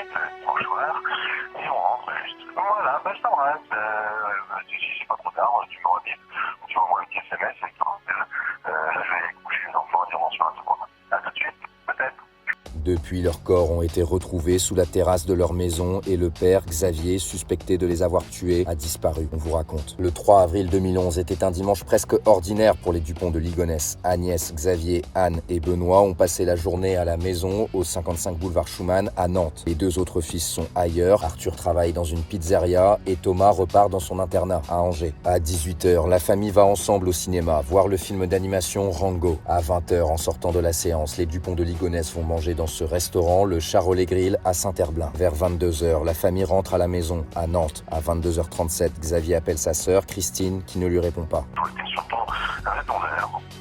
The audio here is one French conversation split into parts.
dimanche soir, et on rentre juste. Voilà, je t'embrasse. Si c'est pas trop tard, tu me redis, tu m'envoies un petit SMS et je vais coucher les enfants et dire bonsoir à tout le monde. À tout de suite, peut-être. Depuis, leurs corps ont été retrouvés sous la terrasse de leur maison et le père, Xavier, suspecté de les avoir tués, a disparu, on vous raconte. Le 3 avril 2011 était un dimanche presque ordinaire pour les Dupont de Ligonnès. Agnès, Xavier, Anne et Benoît ont passé la journée à la maison au 55 boulevard Schumann à Nantes. Les deux autres fils sont ailleurs, Arthur travaille dans une pizzeria et Thomas repart dans son internat à Angers. À 18h, la famille va ensemble au cinéma voir le film d'animation Rango. À 20h, en sortant de la séance, les Dupont de Ligonnès vont manger dans ce restaurant, le Charolais Grill à Saint-Herblain. Vers 22h, la famille rentre à la maison, à Nantes. À 22h37, Xavier appelle sa sœur, Christine, qui ne lui répond pas.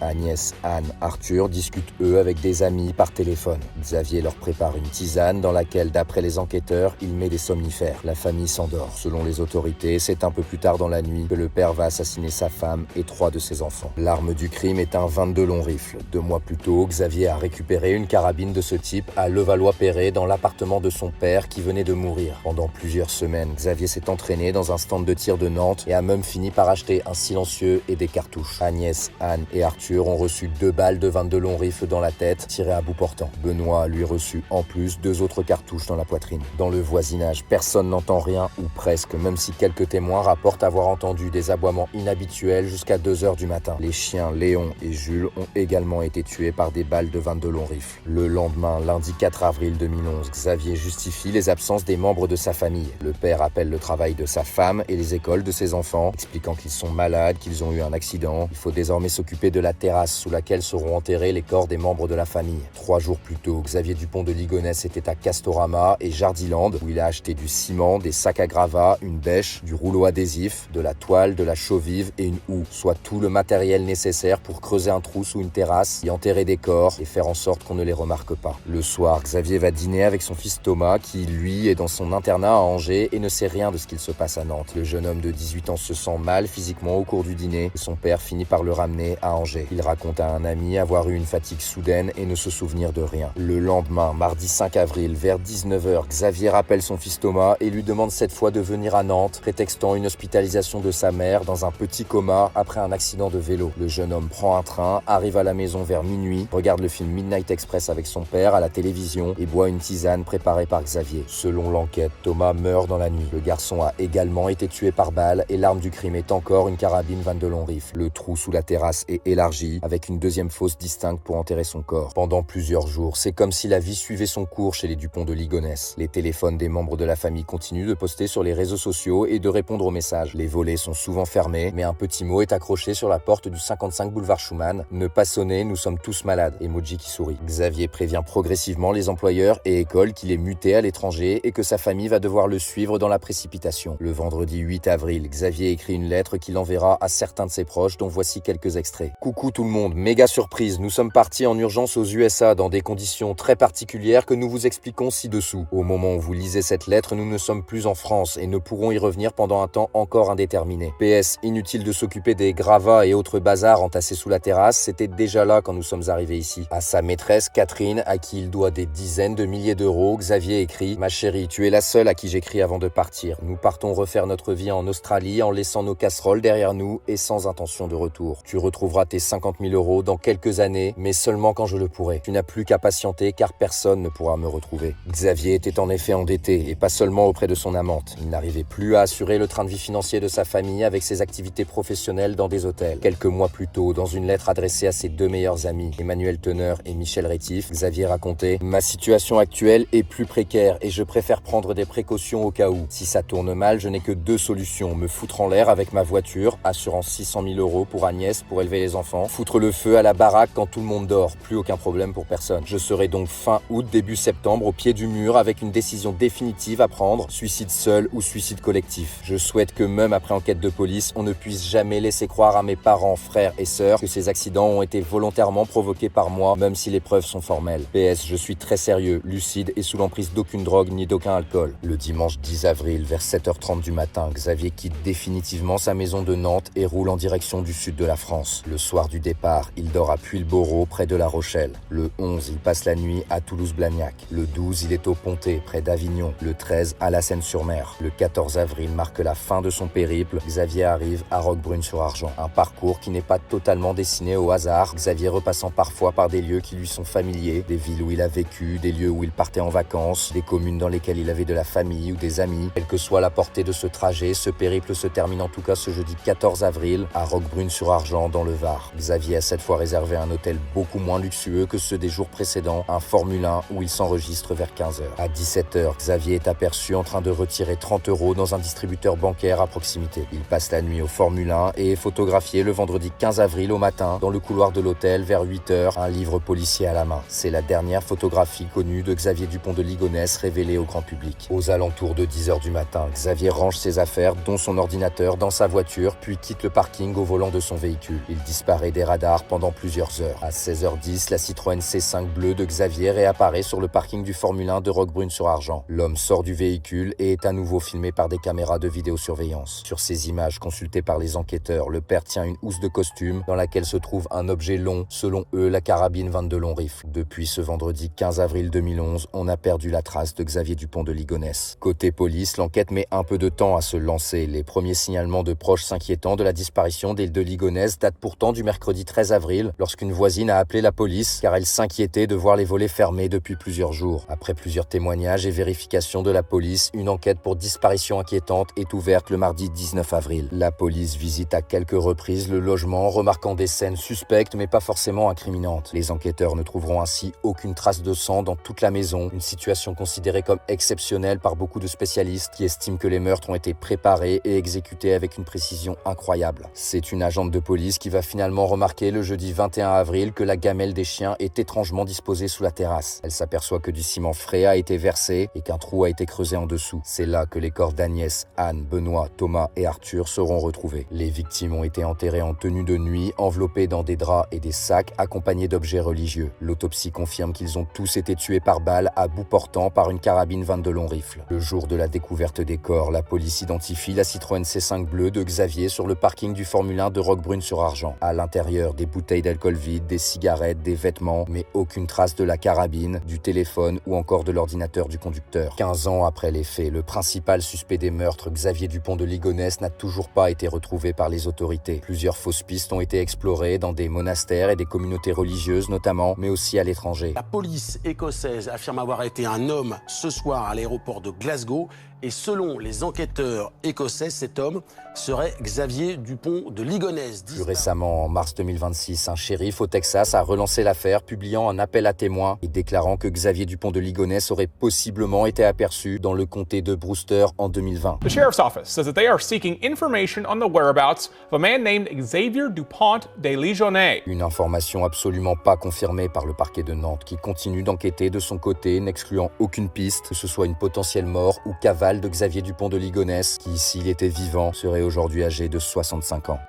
Agnès, Anne, Arthur discutent eux avec des amis par téléphone. Xavier leur prépare une tisane dans laquelle, d'après les enquêteurs, il met des somnifères. La famille s'endort. Selon les autorités, c'est un peu plus tard dans la nuit que le père va assassiner sa femme et 3 de ses enfants. L'arme du crime est un 22 long rifle. 2 mois plus tôt, Xavier a récupéré une carabine de ce type à Levallois-Perret dans l'appartement de son père qui venait de mourir. Pendant plusieurs semaines, Xavier s'est entraîné dans un stand de tir de Nantes et a même fini par acheter un silencieux et des cartouches. Agnès, Anne et Arthur ont reçu 2 balles de 22 long rifles dans la tête, tirées à bout portant. Benoît a lui reçu en plus 2 autres cartouches dans la poitrine. Dans le voisinage, personne n'entend rien ou presque, même si quelques témoins rapportent avoir entendu des aboiements inhabituels jusqu'à 2h du matin. Les chiens Léon et Jules ont également été tués par des balles de 22 long rifles. Le lendemain, lundi 4 avril 2011, Xavier justifie les absences des membres de sa famille. Le père appelle le travail de sa femme et les écoles de ses enfants, expliquant qu'ils sont malades, qu'ils ont eu un accident. Il faut désormais s'occuper de la terrasse sous laquelle seront enterrés les corps des membres de la famille. 3 jours plus tôt, Xavier Dupont de Ligonnès était à Castorama et Jardiland, où il a acheté du ciment, des sacs à gravats, une bêche, du rouleau adhésif, de la toile, de la chaux vive et une houe, soit tout le matériel nécessaire pour creuser un trou sous une terrasse, y enterrer des corps et faire en sorte qu'on ne les remarque pas. Le soir, Xavier va dîner avec son fils Thomas, qui, lui, est dans son internat à Angers et ne sait rien de ce qu'il se passe à Nantes. Le jeune homme de 18 ans se sent mal physiquement au cours du dîner et son père finit par le ramener à Angers. Il raconte à un ami avoir eu une fatigue soudaine et ne se souvenir de rien. Le lendemain, mardi 5 avril, vers 19h, Xavier rappelle son fils Thomas et lui demande cette fois de venir à Nantes, prétextant une hospitalisation de sa mère dans un petit coma après un accident de vélo. Le jeune homme prend un train, arrive à la maison vers minuit, regarde le film Midnight Express avec son père à la télévision et boit une tisane préparée par Xavier. Selon l'enquête, Thomas meurt dans la nuit. Le garçon a également été tué par balle et l'arme du crime est encore une carabine 22 long rifle. Le trou sous la terrasse est élargi avec une deuxième fosse distincte pour enterrer son corps. Pendant plusieurs jours, c'est comme si la vie suivait son cours chez les Dupont de Ligonnès. Les téléphones des membres de la famille continuent de poster sur les réseaux sociaux et de répondre aux messages. Les volets sont souvent fermés, mais un petit mot est accroché sur la porte du 55 boulevard Schumann. Ne pas sonner, nous sommes tous malades. Emoji qui sourit. Xavier prévient progressivement les employeurs et écoles qu'il est muté à l'étranger et que sa famille va devoir le suivre dans la précipitation. Le vendredi 8 avril, Xavier écrit une lettre qu'il enverra à certains de ses proches, dont voici quelques extraits. Coucou tout le monde, méga surprise, nous sommes partis en urgence aux USA dans des conditions très particulières que nous vous expliquons ci-dessous. Au moment où vous lisez cette lettre, nous ne sommes plus en France et ne pourrons y revenir pendant un temps encore indéterminé. PS, inutile de s'occuper des gravats et autres bazars entassés sous la terrasse, c'était déjà là quand nous sommes arrivés ici. À sa maîtresse, Catherine, à qui il doit des dizaines de milliers d'euros, Xavier écrit « Ma chérie, tu es la seule à qui j'écris avant de partir. Nous partons refaire notre vie en Australie en laissant nos casseroles derrière nous et sans intention de retour. Tu retrouveras tes 50 000 euros dans quelques années, mais seulement quand je le pourrai. Tu n'as plus qu'à patienter car personne ne pourra me retrouver. » Xavier était en effet endetté et pas seulement auprès de son amante. Il n'arrivait plus à assurer le train de vie financier de sa famille avec ses activités professionnelles dans des hôtels. Quelques mois plus tôt, dans une lettre adressée à ses 2 meilleurs amis, Emmanuel Teneur et Michel Rétif, Xavier racontait « Ma situation actuelle est plus précaire et je préfère prendre des précautions au cas où. Si ça tourne mal, je n'ai que 2 solutions. Me foutre en l'air avec ma voiture, assurant 600 000 euros pour Agnès pour élever les enfants, foutre le feu à la baraque quand tout le monde dort, plus aucun problème pour personne. Je serai donc fin août, début septembre au pied du mur avec une décision définitive à prendre, suicide seul ou suicide collectif. Je souhaite que même après enquête de police, on ne puisse jamais laisser croire à mes parents, frères et sœurs que ces accidents ont été volontairement provoqués par moi, même si les preuves sont formelles. PS, je suis très sérieux, lucide et sous l'emprise d'aucune drogue ni d'aucun alcool. Le dimanche 10 avril, vers 7h30 du matin, Xavier quitte définitivement sa maison de Nantes et roule en direction du sud de la France. Le soir du du départ, il dort à Puyllboro, près de La Rochelle. Le 11, il passe la nuit à Toulouse-Blagnac. Le 12, il est au Pontet, près d'Avignon. Le 13, à La Seyne-sur-Mer. Le 14 avril marque la fin de son périple. Xavier arrive à Roquebrune-sur-Argent. Un parcours qui n'est pas totalement dessiné au hasard, Xavier repassant parfois par des lieux qui lui sont familiers, des villes où il a vécu, des lieux où il partait en vacances, des communes dans lesquelles il avait de la famille ou des amis. Quelle que soit la portée de ce trajet, ce périple se termine en tout cas ce jeudi 14 avril à Roquebrune-sur-Argent dans le Var. Xavier a cette fois réservé un hôtel beaucoup moins luxueux que ceux des jours précédents, un Formule 1 où il s'enregistre vers 15h. À 17h, Xavier est aperçu en train de retirer 30 € dans un distributeur bancaire à proximité. Il passe la nuit au Formule 1 et est photographié le vendredi 15 avril au matin dans le couloir de l'hôtel vers 8h, un livre policier à la main. C'est la dernière photographie connue de Xavier Dupont de Ligonnès révélée au grand public. Aux alentours de 10h du matin, Xavier range ses affaires, dont son ordinateur, dans sa voiture, puis quitte le parking au volant de son véhicule. Il disparaît des radars pendant plusieurs heures. À 16h10, la Citroën C5 bleue de Xavier réapparaît sur le parking du Formule 1 de Roquebrune-sur-Argent. L'homme sort du véhicule et est à nouveau filmé par des caméras de vidéosurveillance. Sur ces images consultées par les enquêteurs, le père tient une housse de costume dans laquelle se trouve un objet long, selon eux la carabine 22 long rifle. Depuis ce vendredi 15 avril 2011, on a perdu la trace de Xavier Dupont de Ligonnès. Côté police, l'enquête met un peu de temps à se lancer. Les premiers signalements de proches s'inquiétant de la disparition d'Île de Ligonnès datent pourtant du mercredi 13 avril, lorsqu'une voisine a appelé la police car elle s'inquiétait de voir les volets fermés depuis plusieurs jours. Après plusieurs témoignages et vérifications de la police, une enquête pour disparition inquiétante est ouverte le mardi 19 avril. La police visite à quelques reprises le logement, remarquant des scènes suspectes mais pas forcément incriminantes. Les enquêteurs ne trouveront ainsi aucune trace de sang dans toute la maison, une situation considérée comme exceptionnelle par beaucoup de spécialistes qui estiment que les meurtres ont été préparés et exécutés avec une précision incroyable. C'est une agente de police qui va finalement remarquer le jeudi 21 avril que la gamelle des chiens est étrangement disposée sous la terrasse. Elle s'aperçoit que du ciment frais a été versé et qu'un trou a été creusé en dessous. C'est là que les corps d'Agnès, Anne, Benoît, Thomas et Arthur seront retrouvés. Les victimes ont été enterrées en tenue de nuit, enveloppées dans des draps et des sacs accompagnés d'objets religieux. L'autopsie confirme qu'ils ont tous été tués par balle à bout portant par une carabine 22 long rifle. Le jour de la découverte des corps, la police identifie la Citroën C5 bleue de Xavier sur le parking du Formule 1 de Roquebrune-sur-Argent. À l'intérieur, des bouteilles d'alcool vide, des cigarettes, des vêtements, mais aucune trace de la carabine, du téléphone ou encore de l'ordinateur du conducteur. 15 ans après les faits, le principal suspect des meurtres, Xavier Dupont de Ligonnès, n'a toujours pas été retrouvé par les autorités. Plusieurs fausses pistes ont été explorées dans des monastères et des communautés religieuses notamment, mais aussi à l'étranger. La police écossaise affirme avoir été un homme ce soir à l'aéroport de Glasgow et selon les enquêteurs écossais, cet homme serait Xavier Dupont de Ligonnès. Plus récemment, en mars 2026, un shérif au Texas a relancé l'affaire, publiant un appel à témoins et déclarant que Xavier Dupont de Ligonnès aurait possiblement été aperçu dans le comté de Brewster en 2020. The sheriff's office says that they are seeking information on the whereabouts of a man named Xavier Dupont de Ligonnès. Une information absolument pas confirmée par le parquet de Nantes qui continue d'enquêter de son côté, n'excluant aucune piste, que ce soit une potentielle mort ou cavale de Xavier Dupont de Ligonnès, qui, s'il était vivant, serait aujourd'hui âgé de 65 ans.